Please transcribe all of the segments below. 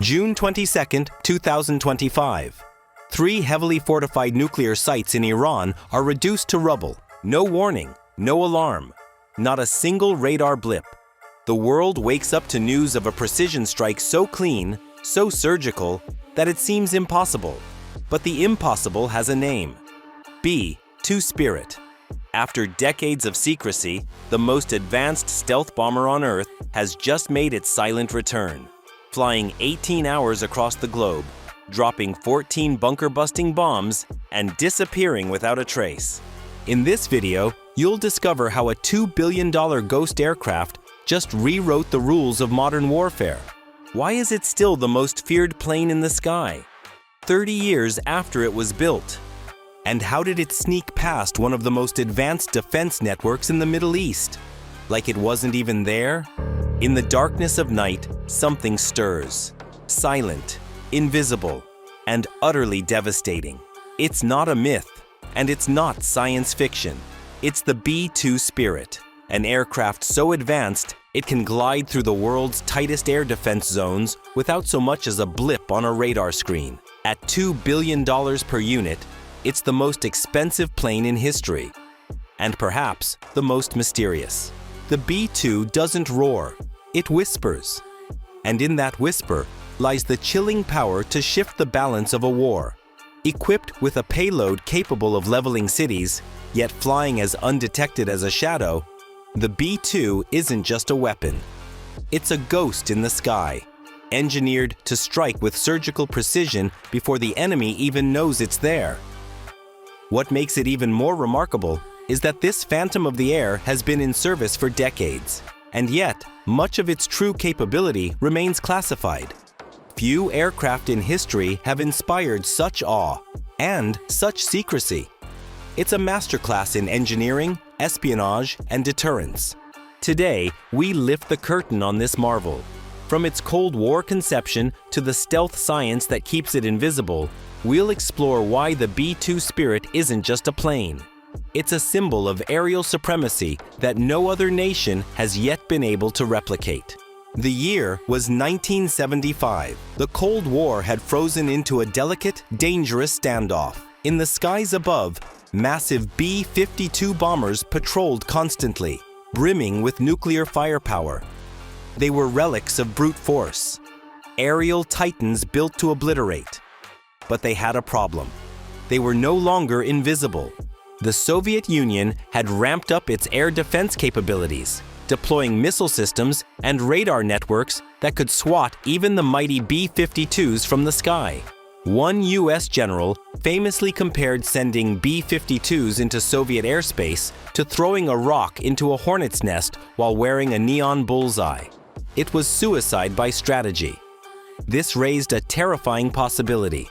June 22, 2025. 3 heavily fortified nuclear sites in Iran are reduced to rubble. No warning, no alarm, not a single radar blip. The world wakes up to news of a precision strike so clean, so surgical, that it seems impossible. But the impossible has a name. B-2 Spirit. After decades of secrecy, the most advanced stealth bomber on Earth has just made its silent return, flying 18 hours across the globe, dropping 14 bunker-busting bombs, and disappearing without a trace. In this video, you'll discover how a $2 billion ghost aircraft just rewrote the rules of modern warfare. Why is it still the most feared plane in the sky, 30 years after it was built? And how did it sneak past one of the most advanced defense networks in the Middle East? Like it wasn't even there? In the darkness of night, something stirs. Silent, invisible, and utterly devastating. It's not a myth, and it's not science fiction. It's the B-2 Spirit, an aircraft so advanced it can glide through the world's tightest air defense zones without so much as a blip on a radar screen. At $2 billion per unit, it's the most expensive plane in history, and perhaps the most mysterious. The B-2 doesn't roar, it whispers. And in that whisper lies the chilling power to shift the balance of a war. Equipped with a payload capable of leveling cities, yet flying as undetected as a shadow, the B-2 isn't just a weapon. It's a ghost in the sky, engineered to strike with surgical precision before the enemy even knows it's there. What makes it even more remarkable is that this phantom of the air has been in service for decades, and yet much of its true capability remains classified. Few aircraft in history have inspired such awe and such secrecy. It's a masterclass in engineering, espionage, and deterrence. Today, we lift the curtain on this marvel. From its Cold War conception to the stealth science that keeps it invisible, we'll explore why the B-2 Spirit isn't just a plane. It's a symbol of aerial supremacy that no other nation has yet been able to replicate. The year was 1975. The Cold War had frozen into a delicate, dangerous standoff. In the skies above, massive B-52 bombers patrolled constantly, brimming with nuclear firepower. They were relics of brute force, aerial titans built to obliterate. But they had a problem. They were no longer invisible. The Soviet Union had ramped up its air defense capabilities, deploying missile systems and radar networks that could swat even the mighty B-52s from the sky. One U.S. general famously compared sending B-52s into Soviet airspace to throwing a rock into a hornet's nest while wearing a neon bullseye. It was suicide by strategy. This raised a terrifying possibility.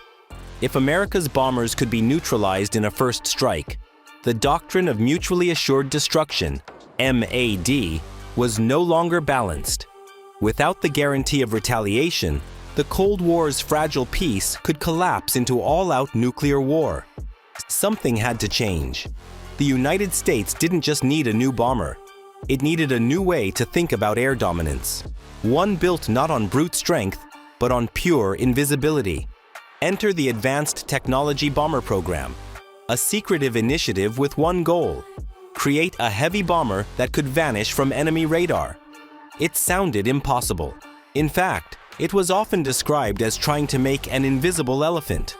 If America's bombers could be neutralized in a first strike, the doctrine of mutually assured destruction, MAD, was no longer balanced. Without the guarantee of retaliation, the Cold War's fragile peace could collapse into all-out nuclear war. Something had to change. The United States didn't just need a new bomber. It needed a new way to think about air dominance. One built not on brute strength, but on pure invisibility. Enter the Advanced Technology Bomber Program, a secretive initiative with one goal: create a heavy bomber that could vanish from enemy radar. It sounded impossible. In fact, it was often described as trying to make an invisible elephant,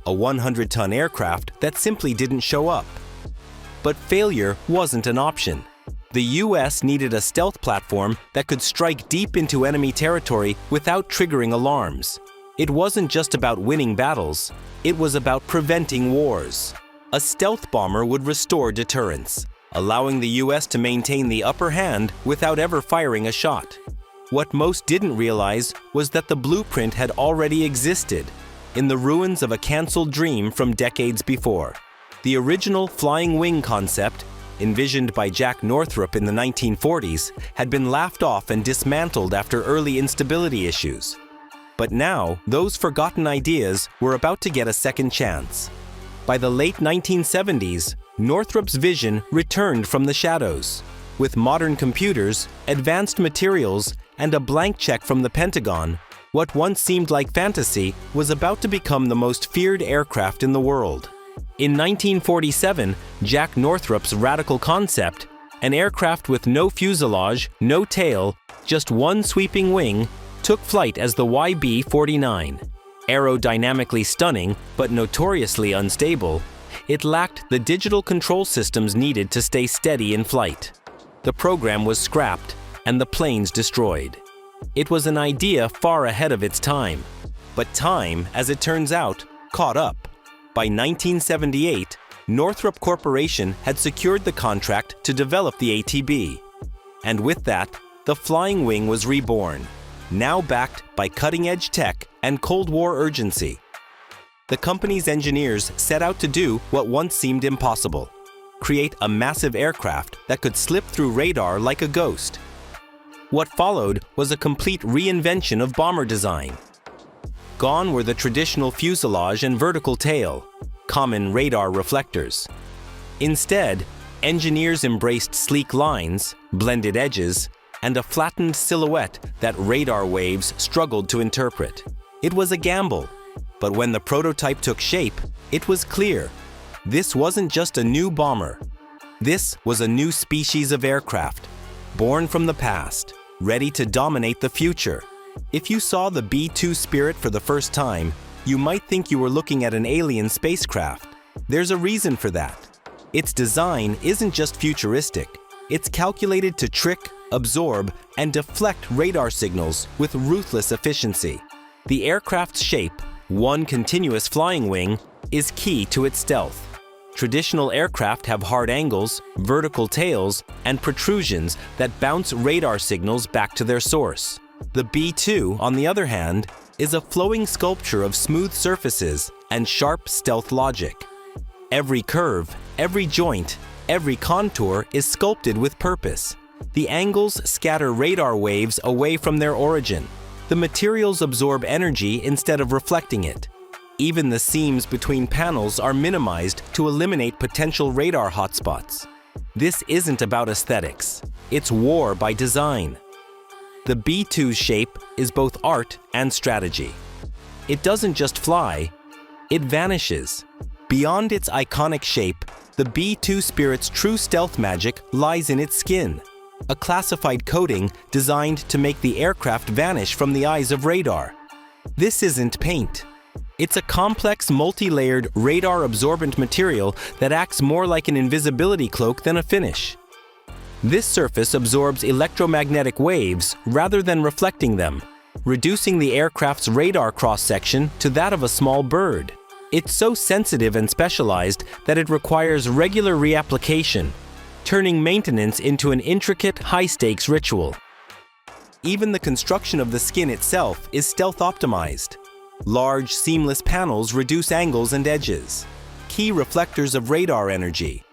a 100-ton aircraft that simply didn't show up. But failure wasn't an option. The US needed a stealth platform that could strike deep into enemy territory without triggering alarms. It wasn't just about winning battles, it was about preventing wars. A stealth bomber would restore deterrence, allowing the US to maintain the upper hand without ever firing a shot. What most didn't realize was that the blueprint had already existed, in the ruins of a canceled dream from decades before. The original flying wing concept, envisioned by Jack Northrop in the 1940s, had been laughed off and dismantled after early instability issues. But now, those forgotten ideas were about to get a second chance. By the late 1970s, Northrop's vision returned from the shadows. With modern computers, advanced materials, and a blank check from the Pentagon, What once seemed like fantasy was about to become the most feared aircraft in the world. In 1947, Jack Northrop's radical concept, an aircraft with no fuselage, no tail, just one sweeping wing, took flight as the YB-49. Aerodynamically stunning, but notoriously unstable, it lacked the digital control systems needed to stay steady in flight. The program was scrapped and the planes destroyed. It was an idea far ahead of its time. But time, as it turns out, caught up. By 1978, Northrop Corporation had secured the contract to develop the ATB. And with that, the flying wing was reborn, now backed by cutting-edge tech and Cold War urgency. The company's engineers set out to do what once seemed impossible: create a massive aircraft that could slip through radar like a ghost. What followed was a complete reinvention of bomber design. Gone were the traditional fuselage and vertical tail, common radar reflectors. Instead, engineers embraced sleek lines, blended edges, and a flattened silhouette that radar waves struggled to interpret. It was a gamble, but when the prototype took shape, it was clear. This wasn't just a new bomber. This was a new species of aircraft, born from the past, ready to dominate the future. If you saw the B-2 Spirit for the first time, you might think you were looking at an alien spacecraft. There's a reason for that. Its design isn't just futuristic. It's calculated to trick, absorb, and deflect radar signals with ruthless efficiency. The aircraft's shape, one continuous flying wing, is key to its stealth. Traditional aircraft have hard angles, vertical tails, and protrusions that bounce radar signals back to their source. The B-2, on the other hand, is a flowing sculpture of smooth surfaces and sharp stealth logic. Every curve, every joint, every contour is sculpted with purpose. The angles scatter radar waves away from their origin. The materials absorb energy instead of reflecting it. Even the seams between panels are minimized to eliminate potential radar hotspots. This isn't about aesthetics. It's war by design. The B-2's shape is both art and strategy. It doesn't just fly, it vanishes. Beyond its iconic shape, the B-2 Spirit's true stealth magic lies in its skin, a classified coating designed to make the aircraft vanish from the eyes of radar. This isn't paint. It's a complex, multi-layered, radar-absorbent material that acts more like an invisibility cloak than a finish. This surface absorbs electromagnetic waves rather than reflecting them, reducing the aircraft's radar cross-section to that of a small bird. It's so sensitive and specialized that it requires regular reapplication, turning maintenance into an intricate, high-stakes ritual. Even the construction of the skin itself is stealth-optimized. Large, seamless panels reduce angles and edges, key reflectors of radar energy.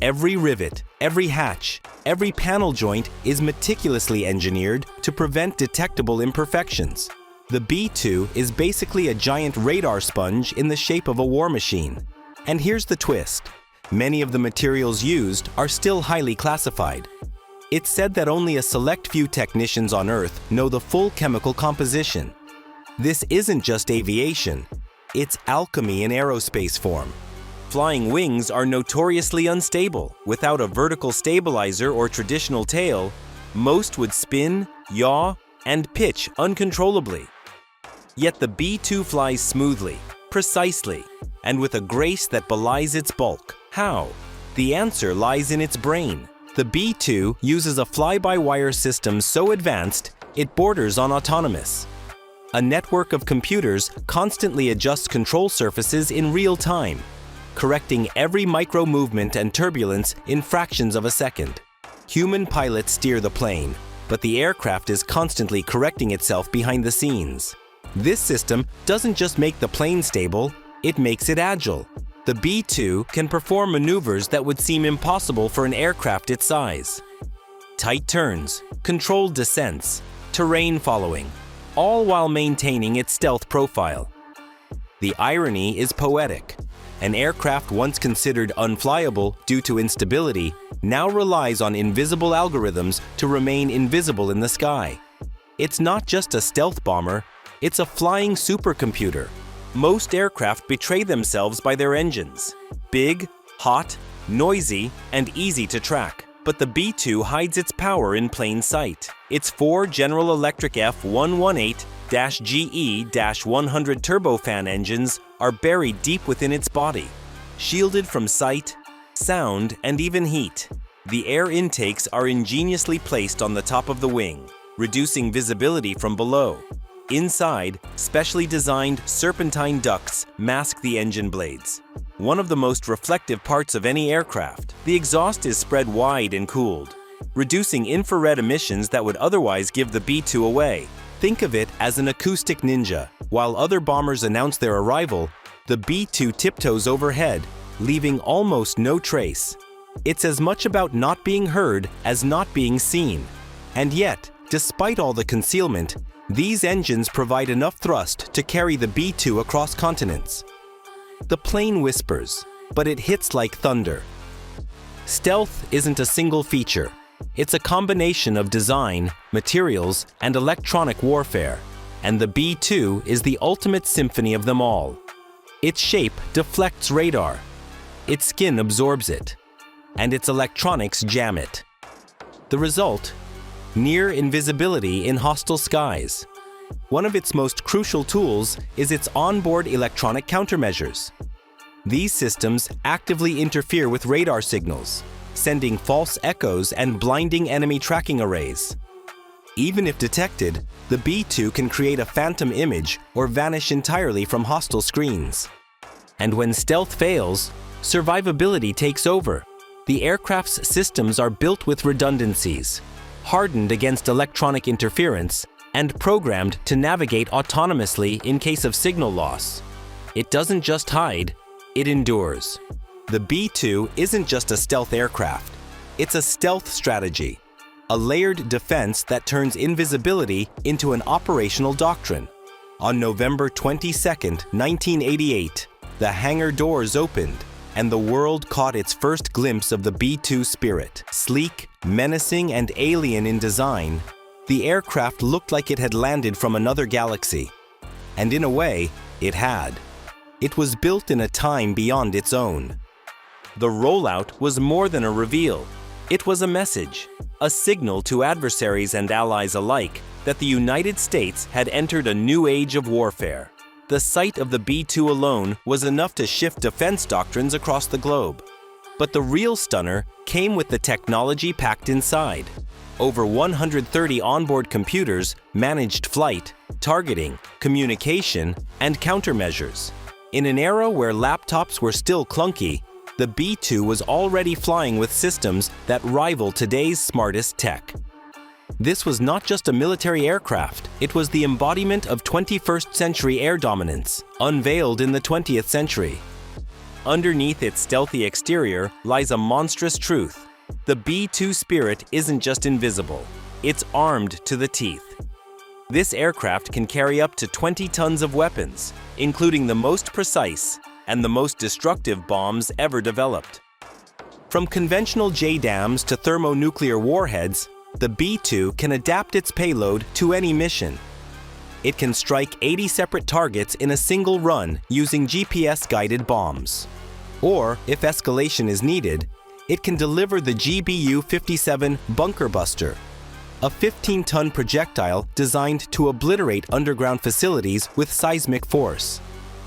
Every rivet, every hatch, every panel joint is meticulously engineered to prevent detectable imperfections. The B-2 is basically a giant radar sponge in the shape of a war machine. And here's the twist. Many of the materials used are still highly classified. It's said that only a select few technicians on Earth know the full chemical composition. This isn't just aviation, it's alchemy in aerospace form. Flying wings are notoriously unstable. Without a vertical stabilizer or traditional tail, most would spin, yaw, and pitch uncontrollably. Yet the B-2 flies smoothly, precisely, and with a grace that belies its bulk. How? The answer lies in its brain. The B-2 uses a fly-by-wire system so advanced, it borders on autonomous. A network of computers constantly adjusts control surfaces in real time, correcting every micro-movement and turbulence in fractions of a second. Human pilots steer the plane, but the aircraft is constantly correcting itself behind the scenes. This system doesn't just make the plane stable, it makes it agile. The B-2 can perform maneuvers that would seem impossible for an aircraft its size. Tight turns, controlled descents, terrain following, all while maintaining its stealth profile. The irony is poetic. An aircraft once considered unflyable due to instability now relies on invisible algorithms to remain invisible in the sky. It's not just a stealth bomber, It's a flying supercomputer. Most aircraft betray themselves by their engines. Big, hot, noisy, and easy to track. But the B-2 hides its power in plain sight. Its 4 General Electric F118-GE-100 turbofan engines are buried deep within its body, shielded from sight, sound, and even heat. The air intakes are ingeniously placed on the top of the wing, reducing visibility from below. Inside, specially designed serpentine ducts mask the engine blades. One of the most reflective parts of any aircraft, the exhaust is spread wide and cooled, reducing infrared emissions that would otherwise give the B-2 away. Think of it as an acoustic ninja. While other bombers announce their arrival, the B-2 tiptoes overhead, leaving almost no trace. It's as much about not being heard as not being seen. And yet, despite all the concealment, these engines provide enough thrust to carry the B-2 across continents. The plane whispers, but it hits like thunder. Stealth isn't a single feature. It's a combination of design, materials, and electronic warfare. And the B-2 is the ultimate symphony of them all. Its shape deflects radar. Its skin absorbs it. And its electronics jam it. The result? Near invisibility in hostile skies. One of its most crucial tools is its onboard electronic countermeasures. These systems actively interfere with radar signals, sending false echoes and blinding enemy tracking arrays. Even if detected, the B-2 can create a phantom image or vanish entirely from hostile screens. And when stealth fails, survivability takes over. The aircraft's systems are built with redundancies, hardened against electronic interference, and programmed to navigate autonomously in case of signal loss. It doesn't just hide, it endures. The B-2 isn't just a stealth aircraft. It's a stealth strategy, a layered defense that turns invisibility into an operational doctrine. On November 22, 1988, the hangar doors opened, and the world caught its first glimpse of the B-2 spirit. Sleek, menacing, and alien in design, the aircraft looked like it had landed from another galaxy. And in a way, it had. It was built in a time beyond its own. The rollout was more than a reveal. It was a message, a signal to adversaries and allies alike that the United States had entered a new age of warfare. The sight of the B-2 alone was enough to shift defense doctrines across the globe. But the real stunner came with the technology packed inside. Over 130 onboard computers managed flight, targeting, communication, and countermeasures. In an era where laptops were still clunky, the B-2 was already flying with systems that rival today's smartest tech. This was not just a military aircraft, it was the embodiment of 21st century air dominance, unveiled in the 20th century. Underneath its stealthy exterior lies a monstrous truth. The B-2 spirit isn't just invisible, it's armed to the teeth. This aircraft can carry up to 20 tons of weapons, including the most precise and the most destructive bombs ever developed. From conventional JDAMs to thermonuclear warheads, the B-2 can adapt its payload to any mission. It can strike 80 separate targets in a single run using GPS-guided bombs. Or, if escalation is needed, it can deliver the GBU-57 Bunker Buster, a 15-ton projectile designed to obliterate underground facilities with seismic force.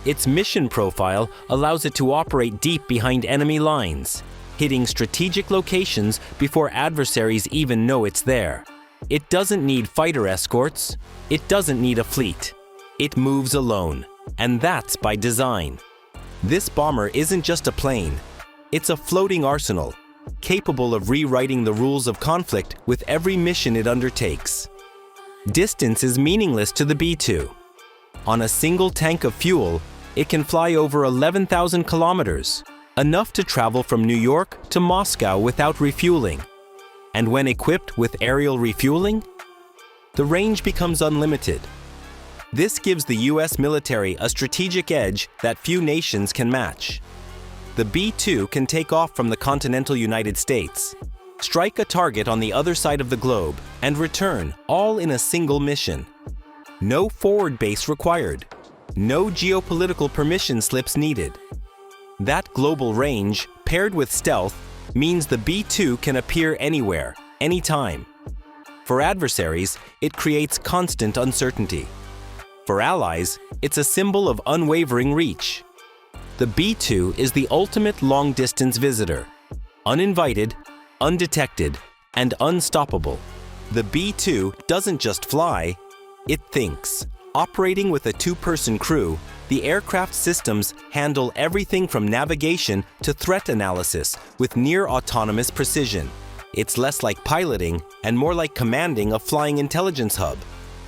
Its mission profile allows it to operate deep behind enemy lines, hitting strategic locations before adversaries even know it's there. It doesn't need fighter escorts. It doesn't need a fleet. It moves alone, and that's by design. This bomber isn't just a plane. It's a floating arsenal, capable of rewriting the rules of conflict with every mission it undertakes. Distance is meaningless to the B-2. On a single tank of fuel, it can fly over 11,000 kilometers, enough to travel from New York to Moscow without refueling. And when equipped with aerial refueling, the range becomes unlimited. This gives the US military a strategic edge that few nations can match. The B-2 can take off from the continental United States, strike a target on the other side of the globe, and return, all in a single mission. No forward base required. No geopolitical permission slips needed. That global range, paired with stealth, means the B-2 can appear anywhere, anytime. For adversaries, it creates constant uncertainty. For allies, it's a symbol of unwavering reach. The B-2 is the ultimate long-distance visitor. Uninvited, undetected, and unstoppable. The B-2 doesn't just fly, it thinks. Operating with a two-person crew, the aircraft systems handle everything from navigation to threat analysis with near-autonomous precision. It's less like piloting and more like commanding a flying intelligence hub.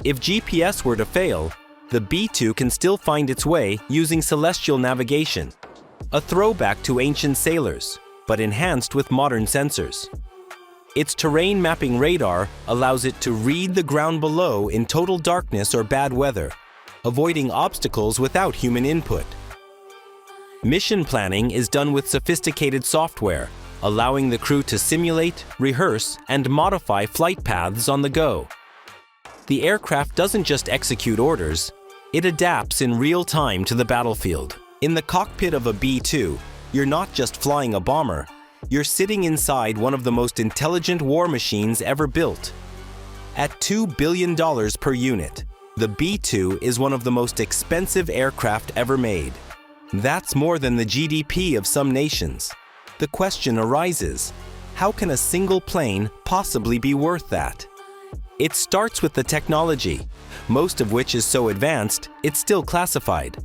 If GPS were to fail, the B-2 can still find its way using celestial navigation. A throwback to ancient sailors, but enhanced with modern sensors. Its terrain mapping radar allows it to read the ground below in total darkness or bad weather, avoiding obstacles without human input. Mission planning is done with sophisticated software, allowing the crew to simulate, rehearse, and modify flight paths on the go. The aircraft doesn't just execute orders, it adapts in real time to the battlefield. In the cockpit of a B-2, you're not just flying a bomber, you're sitting inside one of the most intelligent war machines ever built. At $2 billion per unit, the B-2 is one of the most expensive aircraft ever made. That's more than the GDP of some nations. The question arises, how can a single plane possibly be worth that? It starts with the technology, most of which is so advanced, it's still classified.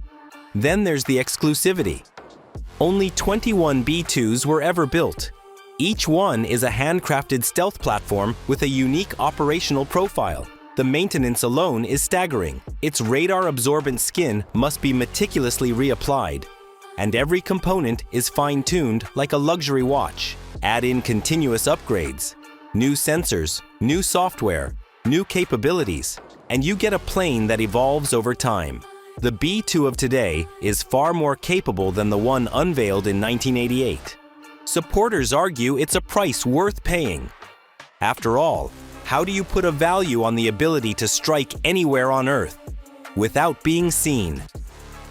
Then there's the exclusivity. Only 21 B-2s were ever built. Each one is a handcrafted stealth platform with a unique operational profile. The maintenance alone is staggering. Its radar-absorbent skin must be meticulously reapplied. And every component is fine-tuned like a luxury watch. Add in continuous upgrades, new sensors, new software, new capabilities, and you get a plane that evolves over time. The B-2 of today is far more capable than the one unveiled in 1988. Supporters argue it's a price worth paying. After all, how do you put a value on the ability to strike anywhere on Earth without being seen?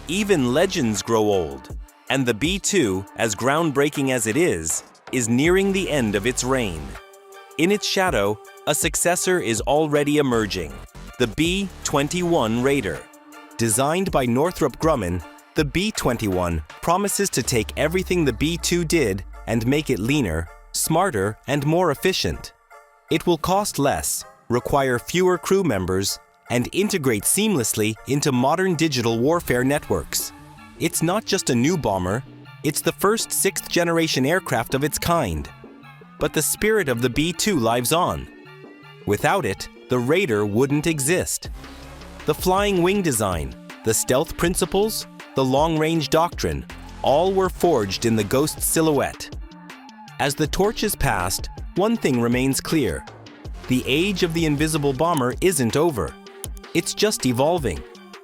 Even legends grow old, and the B-2, as groundbreaking as it is nearing the end of its reign. In its shadow, a successor is already emerging, the B-21 Raider. Designed by Northrop Grumman, the B-21 promises to take everything the B-2 did and make it leaner, smarter, and more efficient. It will cost less, require fewer crew members, and integrate seamlessly into modern digital warfare networks. It's not just a new bomber, it's the first sixth-generation aircraft of its kind. But the spirit of the B-2 lives on. Without it, the Raider wouldn't exist. The flying wing design, the stealth principles, the long-range doctrine, all were forged in the Ghost silhouette. As the torches passed, one thing remains clear. The age of the invisible bomber isn't over. It's just evolving.